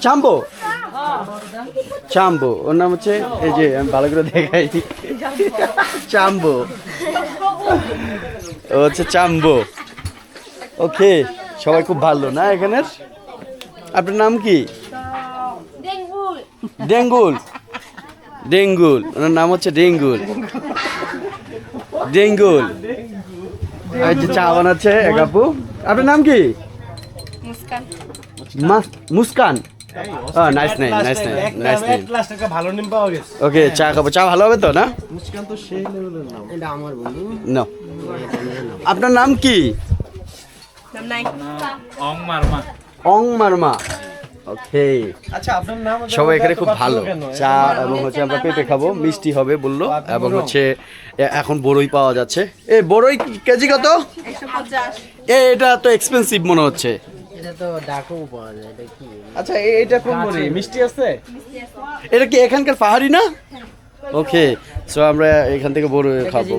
চাম্বো চাম্বো ওর নাম হচ্ছে এই যে আমি ভালো করে দেখাই চাম্বো ও হচ্ছে চাম্বো ওকে সবাই খুব ভালো না এখানের আপনার নাম কি ডেঙ্গুল ডেঙ্গুল ওনার নাম হচ্ছে ডেঙ্গুল ডেঙ্গুল আর যে চা বানাচ্ছে এক আপু আপনার নাম কি Muskan Muskan nice name nice name nice name একটা ভালো নিম পাওয়া গেছে। ওকে চা খাবো চা ভালো হবে তো না মুস্কান তো সেই লেভেলের নাম। এটা আমার বন্ধু। না আপনার নাম কি নাম নাই অং মারমা ওকে আচ্ছা আপনার নাম সবাই এখানে খুব ভালো চা এবং হচ্ছে আমরা পেঁপে খাবো মিষ্টি হবে বললো এবং হচ্ছে এখন বড়ই পাওয়া যাচ্ছে এ বড়ই কেজি কত 150 এটা তো এক্সপেন্সিভ মনে হচ্ছে এটা তো ডাকও পাওয়া যায় এটা কি আচ্ছা এটা কোন বড়ি মিষ্টি আছে এটা কি এখানকার পাহাড়ি না ওকে সো আমরা এখান থেকে বড়ই খাবো